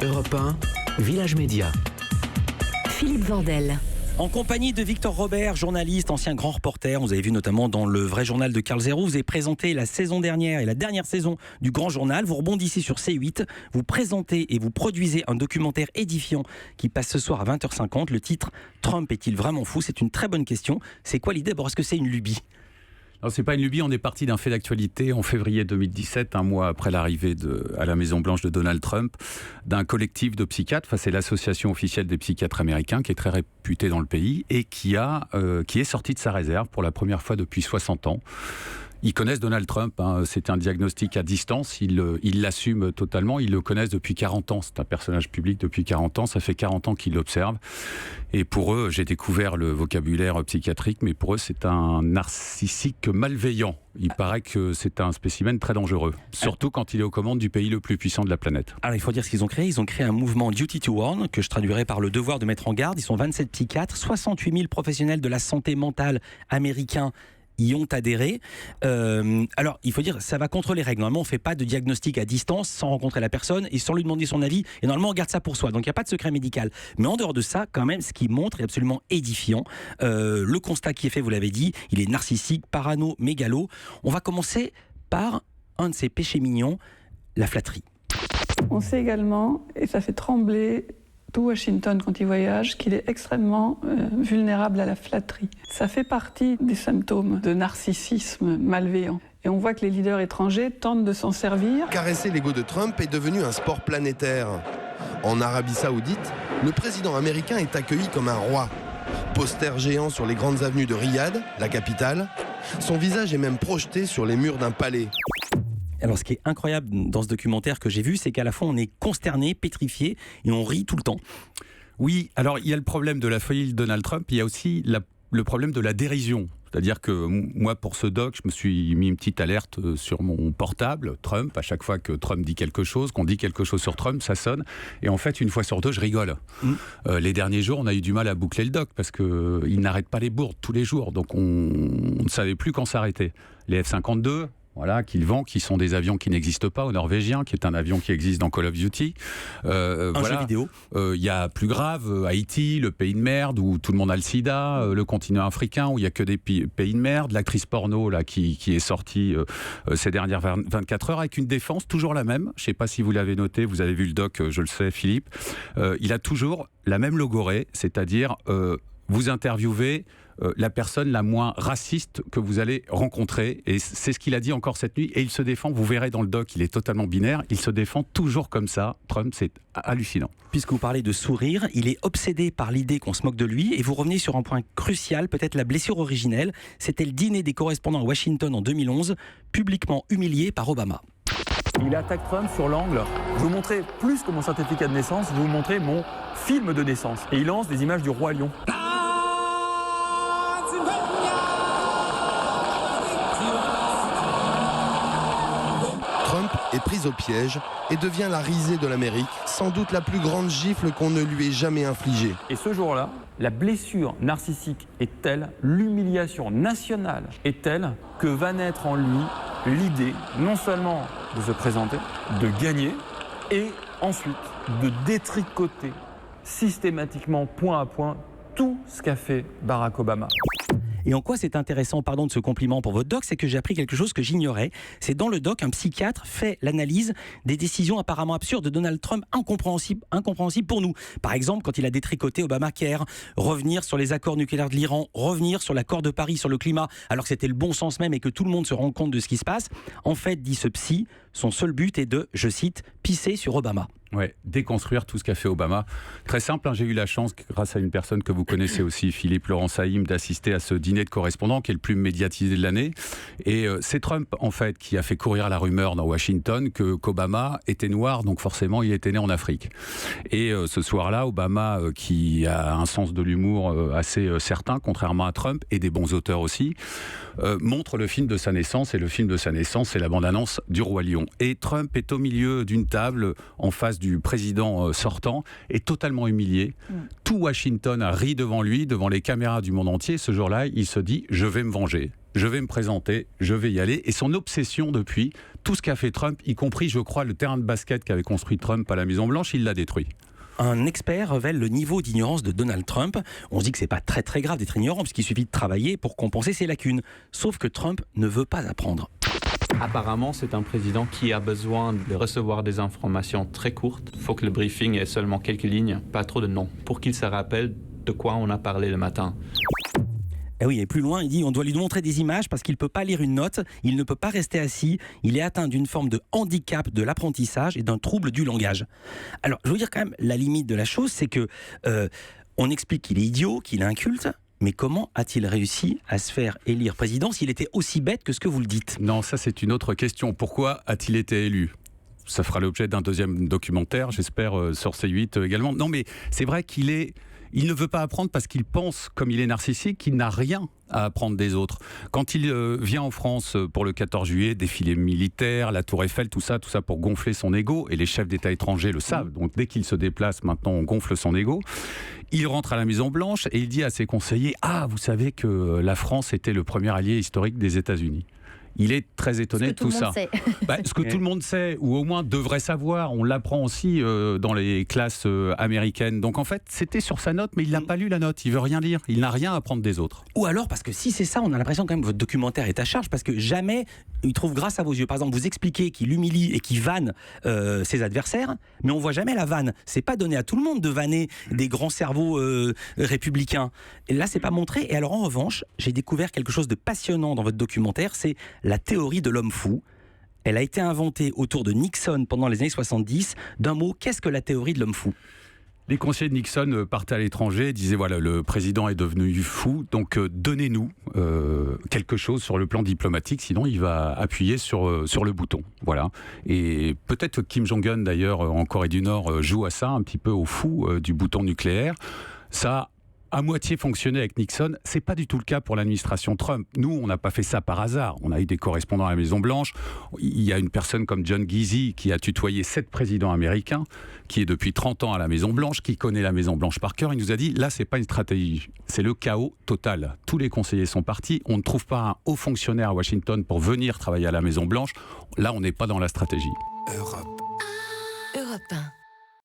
Europe 1, Village Média. Philippe Vandel. En compagnie de Victor Robert, journaliste, ancien grand reporter, vous avez vu notamment dans le vrai journal de Karl Zéro, vous avez présenté la saison dernière et la dernière saison du Grand Journal, vous rebondissez sur C8, vous présentez et vous produisez un documentaire édifiant qui passe ce soir à 20h50, le titre « Trump est-il vraiment fou ?» C'est une très bonne question. C'est quoi l'idée? D'abord, est-ce que c'est une lubie? Alors, c'est pas une lubie, on est parti d'un fait d'actualité en février 2017, un mois après l'arrivée à la Maison-Blanche de Donald Trump, d'un collectif de psychiatres, enfin, c'est l'association officielle des psychiatres américains, qui est très réputée dans le pays, et qui est sorti de sa réserve pour la première fois depuis 60 ans. Ils connaissent Donald Trump, hein. C'est un diagnostic à distance, ils l'assument totalement, ils le connaissent depuis 40 ans, c'est un personnage public depuis 40 ans, ça fait 40 ans qu'ils l'observent. Et pour eux, j'ai découvert le vocabulaire psychiatrique, mais pour eux, c'est un narcissique malveillant. Il paraît que c'est un spécimen très dangereux, surtout quand il est aux commandes du pays le plus puissant de la planète. Alors il faut dire ce qu'ils ont créé. Ils ont créé un mouvement Duty to Warn, que je traduirais par le devoir de mettre en garde. Ils sont 27 psychiatres, 68 000 professionnels de la santé mentale américains y ont adhéré. Alors, il faut dire, ça va contre les règles. Normalement, on ne fait pas de diagnostic à distance sans rencontrer la personne et sans lui demander son avis. Et normalement, on garde ça pour soi. Donc, il n'y a pas de secret médical. Mais en dehors de ça, quand même, ce qu'il montre est absolument édifiant. Le constat qui est fait, vous l'avez dit, il est narcissique, parano, mégalo. On va commencer par un de ses péchés mignons, la flatterie. On sait également, et ça fait trembler tout Washington quand il voyage, qu'il est extrêmement vulnérable à la flatterie. Ça fait partie des symptômes de narcissisme malveillant. Et on voit que les leaders étrangers tentent de s'en servir. Caresser l'ego de Trump est devenu un sport planétaire. En Arabie Saoudite, le président américain est accueilli comme un roi. Poster géant sur les grandes avenues de Riyad, la capitale. Son visage est même projeté sur les murs d'un palais. Alors, ce qui est incroyable dans ce documentaire que j'ai vu, c'est qu'à la fois, on est consterné, pétrifié, et on rit tout le temps. Oui, alors il y a le problème de la folie de Donald Trump, il y a aussi le problème de la dérision. C'est-à-dire que moi, pour ce doc, je me suis mis une petite alerte sur mon portable, Trump. À chaque fois que Trump dit quelque chose, qu'on dit quelque chose sur Trump, ça sonne. Et en fait, une fois sur deux, je rigole. Les derniers jours, on a eu du mal à boucler le doc parce qu'il n'arrête pas les bourdes tous les jours. Donc, on ne savait plus quand s'arrêter. Les F-52... Voilà, qu'il vend, qui sont des avions qui n'existent pas, au norvégien, qui est un avion qui existe dans Call of Duty. Jeu vidéo. Il y a plus grave, Haïti, le pays de merde, où tout le monde a le sida, le continent africain, où il n'y a que des pays de merde, l'actrice porno là, qui est sortie ces dernières 24 heures, avec une défense toujours la même. Je ne sais pas si vous l'avez noté, vous avez vu le doc, je le sais, Philippe. Il a toujours la même logorée, c'est-à-dire vous interviewez la personne la moins raciste que vous allez rencontrer. Et c'est ce qu'il a dit encore cette nuit. Et il se défend, vous verrez dans le doc, il est totalement binaire. Il se défend toujours comme ça. Trump, c'est hallucinant. Puisque vous parlez de sourire, il est obsédé par l'idée qu'on se moque de lui. Et vous revenez sur un point crucial, peut-être la blessure originelle. C'était le dîner des correspondants à Washington en 2011, publiquement humilié par Obama. Il attaque Trump sur l'angle. Je vous montrer plus que mon certificat de naissance, je vais vous montrer mon film de naissance. Et il lance des images du roi lion. Trump est pris au piège et devient la risée de l'Amérique, sans doute la plus grande gifle qu'on ne lui ait jamais infligée. Et ce jour-là, la blessure narcissique est telle, l'humiliation nationale est telle, que va naître en lui l'idée non seulement de se présenter, de gagner, et ensuite de détricoter systématiquement, point à point, tout ce qu'a fait Barack Obama. Et en quoi c'est intéressant, pardon de ce compliment pour votre doc, c'est que j'ai appris quelque chose que j'ignorais. C'est dans le doc, un psychiatre fait l'analyse des décisions apparemment absurdes de Donald Trump, incompréhensibles pour nous. Par exemple, quand il a détricoté Obamacare, revenir sur les accords nucléaires de l'Iran, revenir sur l'accord de Paris sur le climat, alors que c'était le bon sens même et que tout le monde se rend compte de ce qui se passe. En fait, dit ce psy, son seul but est de, je cite, pisser sur Obama. Ouais, déconstruire tout ce qu'a fait Obama. Très simple, hein, j'ai eu la chance, grâce à une personne que vous connaissez aussi, Philippe Laurent Saïm, d'assister à ce dîner de correspondants qui est le plus médiatisé de l'année. Et c'est Trump, en fait, qui a fait courir la rumeur dans Washington qu'Obama était noir, donc forcément, il était né en Afrique. Et ce soir-là, Obama, qui a un sens de l'humour assez certain, contrairement à Trump, et des bons auteurs aussi, montre le film de sa naissance. Et le film de sa naissance, c'est la bande-annonce du Roi Lion. Et Trump est au milieu d'une table, en face du président sortant, est totalement humilié. Tout Washington rit devant lui, devant les caméras du monde entier. Ce jour-là, il se dit « je vais me venger ». Je vais me présenter, je vais y aller. Et son obsession depuis, tout ce qu'a fait Trump, y compris, je crois, le terrain de basket qu'avait construit Trump à la Maison-Blanche, il l'a détruit. Un expert révèle le niveau d'ignorance de Donald Trump. On se dit que c'est pas très très grave d'être ignorant, puisqu'il suffit de travailler pour compenser ses lacunes. Sauf que Trump ne veut pas apprendre. Apparemment, c'est un président qui a besoin de recevoir des informations très courtes. Il faut que le briefing ait seulement quelques lignes, pas trop de noms, pour qu'il se rappelle de quoi on a parlé le matin. Et oui, et plus loin, il dit on doit lui montrer des images parce qu'il ne peut pas lire une note, il ne peut pas rester assis, il est atteint d'une forme de handicap de l'apprentissage et d'un trouble du langage. Alors, je veux dire quand même, la limite de la chose, c'est que on explique qu'il est idiot, qu'il est inculte, mais comment a-t-il réussi à se faire élire président s'il était aussi bête que ce que vous le dites ? Non, ça c'est une autre question. Pourquoi a-t-il été élu ? Ça fera l'objet d'un deuxième documentaire, j'espère, sur C8 également. Non, mais c'est vrai il ne veut pas apprendre parce qu'il pense, comme il est narcissique, qu'il n'a rien à apprendre des autres. Quand il vient en France pour le 14 juillet, défilé militaire, la Tour Eiffel, tout ça pour gonfler son ego, et les chefs d'État étrangers le savent, donc dès qu'il se déplace, maintenant on gonfle son ego. Il rentre à la Maison-Blanche et il dit à ses conseillers « Ah, vous savez que la France était le premier allié historique des États-Unis ». Il est très étonné de tout ça. Ce que tout le monde sait, ou au moins devrait savoir, on l'apprend aussi dans les classes américaines. Donc en fait, c'était sur sa note, mais il n'a pas lu la note, il veut rien lire, il n'a rien à apprendre des autres. Ou alors, parce que si c'est ça, on a l'impression quand même que votre documentaire est à charge, parce que jamais il trouve grâce à vos yeux. Par exemple, vous expliquez qu'il humilie et qu'il vanne ses adversaires, mais on voit jamais la vanne. C'est pas donné à tout le monde de vanner des grands cerveaux républicains. Et là, c'est pas montré. Et alors en revanche, j'ai découvert quelque chose de passionnant dans votre documentaire, c'est la théorie de l'homme fou. Elle a été inventée autour de Nixon pendant les années 70. D'un mot, qu'est-ce que la théorie de l'homme fou ? Les conseillers de Nixon partaient à l'étranger et disaient voilà, le président est devenu fou, donc donnez-nous quelque chose sur le plan diplomatique, sinon il va appuyer sur le bouton. Voilà. Et peut-être que Kim Jong-un, d'ailleurs, en Corée du Nord, joue à ça, un petit peu au fou du bouton nucléaire. Ça à moitié fonctionné avec Nixon, c'est pas du tout le cas pour l'administration Trump. Nous, on n'a pas fait ça par hasard. On a eu des correspondants à la Maison-Blanche. Il y a une personne comme John Gizzi qui a tutoyé 7 présidents américains, qui est depuis 30 ans à la Maison-Blanche, qui connaît la Maison-Blanche par cœur. Il nous a dit, là, c'est pas une stratégie, c'est le chaos total. Tous les conseillers sont partis. On ne trouve pas un haut fonctionnaire à Washington pour venir travailler à la Maison-Blanche. Là, on n'est pas dans la stratégie. Europe 1.